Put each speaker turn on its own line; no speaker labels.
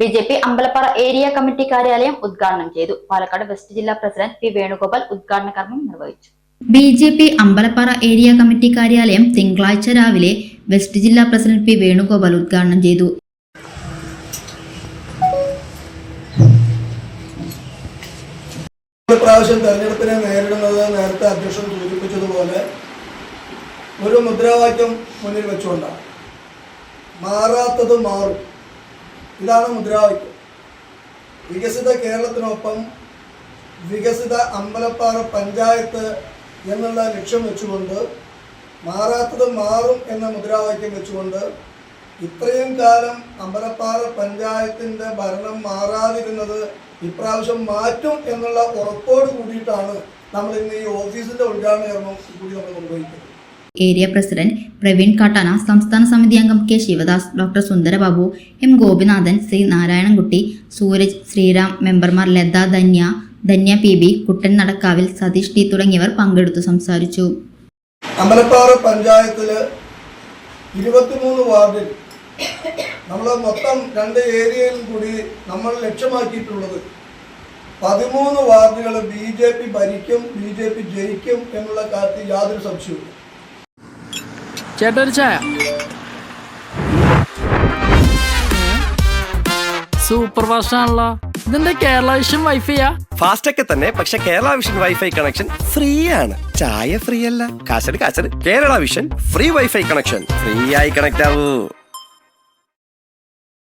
BJP Ambalappara area committee കാര്യാലയം ഉദ്ഘാടനം ചെയ്തു. പാലക്കാട് വെസ്റ്റ് ജില്ലാ പ്രസിഡന്റ് പി വേണുഗോപാൽ ഉദ്ഘാടന കർമ്മം നിർവഹിച്ചു. ബിജെപി അമ്പലപ്പാറ ഏരിയ കമ്മിറ്റി കാര്യാലയം തിങ്കളാഴ്ച രാവിലെ വെസ്റ്റ് ജില്ലാ പ്രസിഡന്റ് പി വേണുഗോപാൽ ഉദ്ഘാടനം ചെയ്തു.
പ്രാവശ്യം തെരഞ്ഞെടുപ്പിനെ നേരിടുന്നത് നേരത്തെ അധ്യക്ഷൻ സൂചിപ്പിച്ചതുപോലെ ഒരു മുദ്രാവാക്യം മുന്നിൽ വെച്ചുകൊണ്ടാണ്. മാറാത്തത് മാറും, ഇതാണ് മുദ്രാവാക്യം. വികസിത കേരളത്തിനൊപ്പം വികസിത അമ്പലപ്പാറ പഞ്ചായത്ത് എന്നുള്ള ലക്ഷ്യം വെച്ചുകൊണ്ട് മാറാത്തത് മാറും എന്ന മുദ്രാവാക്യം വെച്ചുകൊണ്ട് ഇത്രയും കാലം അമ്പലപ്പാറ പഞ്ചായത്തിൻ്റെ ഭരണം മാറാതിരുന്നത് ഇപ്രാവശ്യം മാറ്റും എന്നുള്ള ഉറപ്പോട് കൂടിയിട്ടാണ് നമ്മൾ ഇന്ന് ഈ ഓഫീസിന്റെ ഉദ്ഘാടന കർമ്മം കൂടി നമ്മൾ നിർവഹിക്കുന്നത്.
ഏരിയ പ്രസിഡന്റ് പ്രവീൺ കാട്ടാന, സംസ്ഥാന സമിതി അംഗം K Sivadas, doctor Sundarababu, M Gopinathan, C Narayanankutty, Sooraj, Sreeram, മെമ്പർമാർ ലത, ധന്യ പി ബി, കുട്ടൻ നടക്കാവിൽ, സതീഷ് ടി തുടങ്ങിയവർ പങ്കെടുത്തു സംസാരിച്ചു.
അമ്പലപ്പാറ പഞ്ചായത്തില് 23 വാർഡിൽ നമ്മൾ മൊത്തം 2 ഏരിയയിൽ കൂടി നമ്മൾ ലക്ഷ്യമാക്കിയിട്ടുള്ളത് 13 വാർഡുകൾ BJP ഭരിക്കും, BJP ജയിക്കും എന്നുള്ള കാര്യത്തിൽ യാതൊരു സംശയവും.
ചേട്ടൊരു ചായ. സൂപ്പർ ഫാസ്റ്റ് ആണല്ലോ. ഇതെന്താ കേരള വിഷൻ വൈഫൈയാ?
ഫാസ്റ്റ് ഒക്കെ തന്നെ, പക്ഷെ Kerala vision wifi connection free ആണ്. ചായ ഫ്രീ അല്ല, കാശട് Kerala vision free wifi connection. Free ആയി കണക്ട് ആവൂ.